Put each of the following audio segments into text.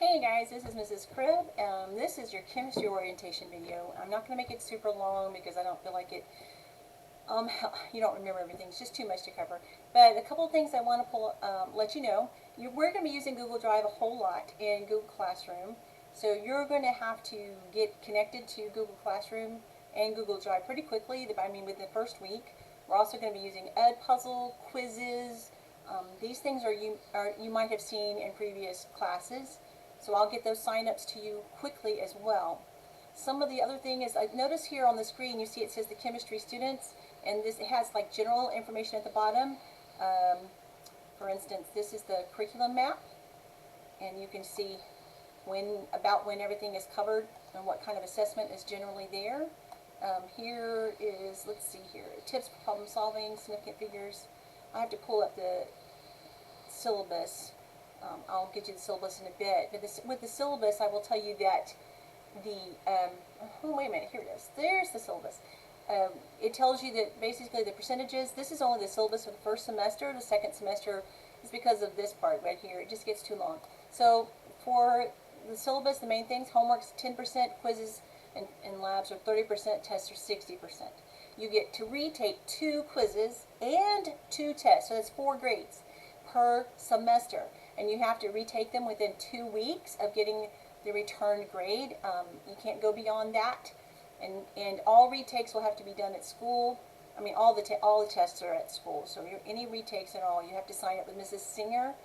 Hey guys, this is Mrs. Cribb. This is your chemistry orientation video. I'm not going to make it super long because I don't feel like it, um, you don't remember everything. It's just too much to cover. But a couple of things I want to let you know. We're going to be using Google Drive a whole lot in Google Classroom. So you're going to have to get connected to Google Classroom and Google Drive pretty quickly. I mean, within the first week. We're also going to be using Edpuzzle, quizzes. These things you might have seen in previous classes. So I'll get those signups to you quickly as well. Some of the other thing is, I notice here on the screen, you see it says the chemistry students, and it has like general information at the bottom. For instance, this is the curriculum map, and you can see about when everything is covered and what kind of assessment is generally there. Here is, let's see here, tips for problem solving, significant figures. I have to pull up the syllabus. I'll get you the syllabus in a bit. But with the syllabus, I will tell you that oh, wait a minute, here it is. There's the syllabus. It tells you that basically the percentages, this is only the syllabus for the first semester. The second semester is because of this part right here. It just gets too long. So for the syllabus, the main things, homework's 10%, quizzes and labs are 30%, tests are 60%. You get to retake 2 quizzes and 2 tests, so that's 4 grades per semester. And you have to retake them within 2 weeks of getting the returned grade. You can't go beyond that. And all retakes will have to be done at school. I mean, all the tests are at school. So any retakes at all, you have to sign up with Mrs. Singer,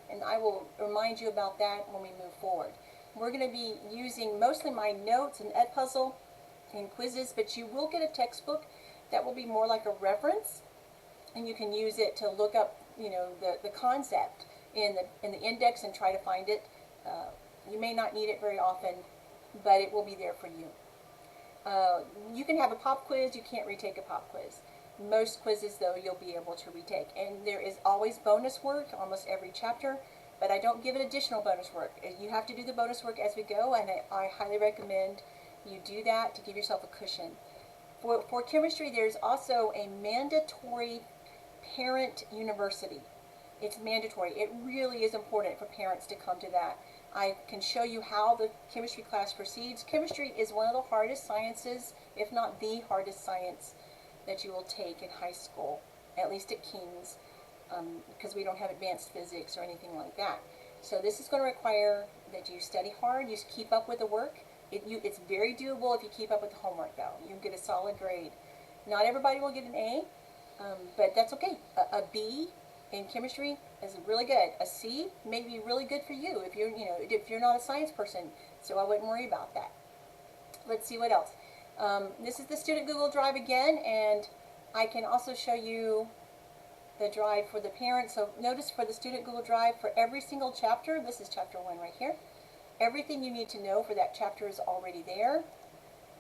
and I will remind you about that when we move forward. We're going to be using mostly my notes and Edpuzzle and quizzes, but you will get a textbook that will be more like a reference, and you can use it to look up, the concept in the index and try to find it. You may not need it very often, but it will be there for you. You can have a pop quiz. You can't retake a pop quiz. Most quizzes, though, you'll be able to retake. And there is always bonus work, almost every chapter, but I don't give it additional bonus work. You have to do the bonus work as we go, and I highly recommend you do that to give yourself a cushion. For chemistry, there's also a mandatory parent university. It's mandatory. It really is important for parents to come to that. I can show you how the chemistry class proceeds. Chemistry is one of the hardest sciences, if not the hardest science that you will take in high school, at least at King's, because we don't have advanced physics or anything like that. So this is going to require that you study hard, you keep up with the work. It's very doable if you keep up with the homework, though. You get a solid grade. Not everybody will get an A, but that's okay. A B in chemistry is really good. A C may be really good for you if you're not a science person. So I wouldn't worry about that. Let's see what else. This is the Student Google Drive again, and I can also show you the drive for the parents. So notice for the Student Google Drive, for every single chapter, this is chapter 1 right here, everything you need to know for that chapter is already there.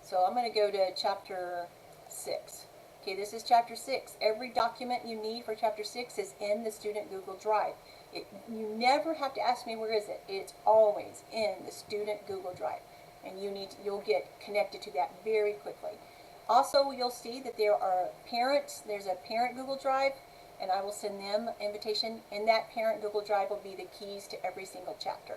So I'm going to go to chapter 6. Okay, this is chapter 6. Every document you need for chapter 6 is in the Student Google Drive. You never have to ask me where is it. It's always in the Student Google Drive. And you'll get connected to that very quickly. Also, you'll see that there are parents. There's a parent Google Drive, and I will send them an invitation. In that parent Google Drive will be the keys to every single chapter.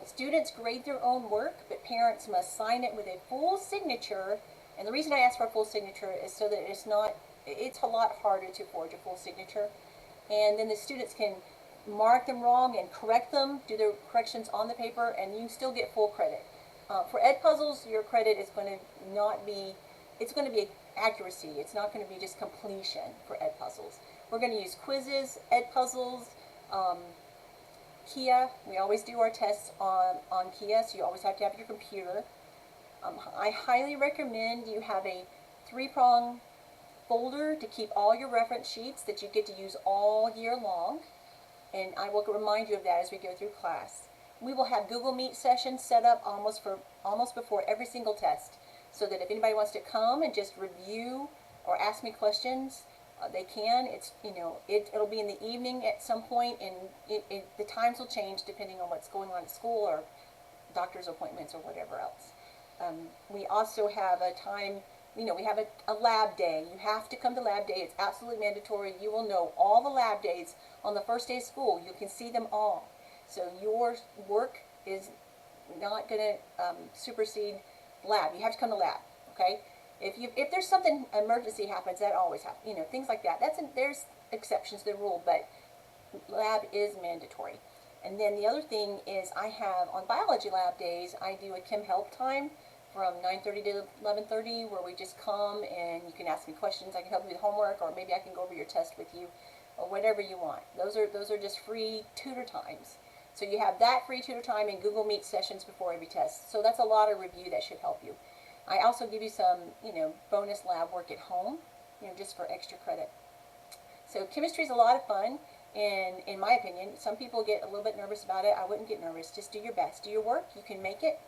Students grade their own work, but parents must sign it with a full signature. And the reason I ask for a full signature is so that it's a lot harder to forge a full signature. And then the students can mark them wrong and correct them, do their corrections on the paper, and you still get full credit. For Edpuzzles, your credit is going to it's going to be accuracy. It's not going to be just completion for Edpuzzles. We're going to use quizzes, Edpuzzles, Kia. We always do our tests on Kia, so you always have to have your computer. I highly recommend you have a 3-prong folder to keep all your reference sheets that you get to use all year long, and I will remind you of that as we go through class. We will have Google Meet sessions set up almost before every single test, so that if anybody wants to come and just review or ask me questions, they can. It'll be in the evening at some point, and the times will change depending on what's going on at school or doctor's appointments or whatever else. We also have a time, we have a lab day. You have to come to lab day. It's absolutely mandatory. You will know all the lab days on the first day of school. You can see them all. So your work is not going to supersede lab. You have to come to lab, okay? If there's something emergency happens, that always happens. You know, things like that. There's exceptions to the rule, but lab is mandatory. And then the other thing is I have on biology lab days, I do a chem help time from 9:30 to 11:30 where we just come and you can ask me questions. I can help you with homework, or maybe I can go over your test with you, or whatever you want. Those are just free tutor times. So you have that free tutor time and Google Meet sessions before every test. So that's a lot of review that should help you. I also give you some, bonus lab work at home, just for extra credit. So chemistry is a lot of fun, and in my opinion, some people get a little bit nervous about it. I wouldn't get nervous. Just do your best. Do your work. You can make it.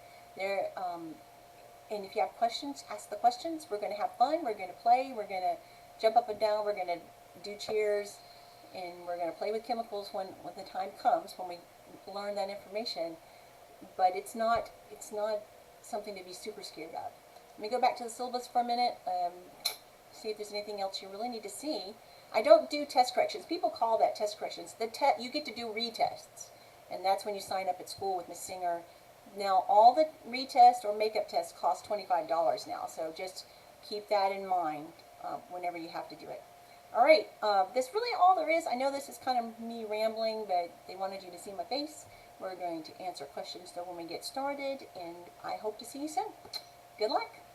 And if you have questions, ask the questions. We're going to have fun. We're going to play. We're going to jump up and down. We're going to do cheers, and we're going to play with chemicals when the time comes, when we learn that information. But it's not something to be super scared of. Let me go back to the syllabus for a minute. See if there's anything else you really need to see. I don't do test corrections. People call that test corrections. You get to do retests, and that's when you sign up at school with Miss Singer. Now, all the retest or makeup tests cost $25 now, so just keep that in mind whenever you have to do it. All right, that's really all there is. I know this is kind of me rambling, but they wanted you to see my face. We're going to answer questions though when we get started, and I hope to see you soon. Good luck.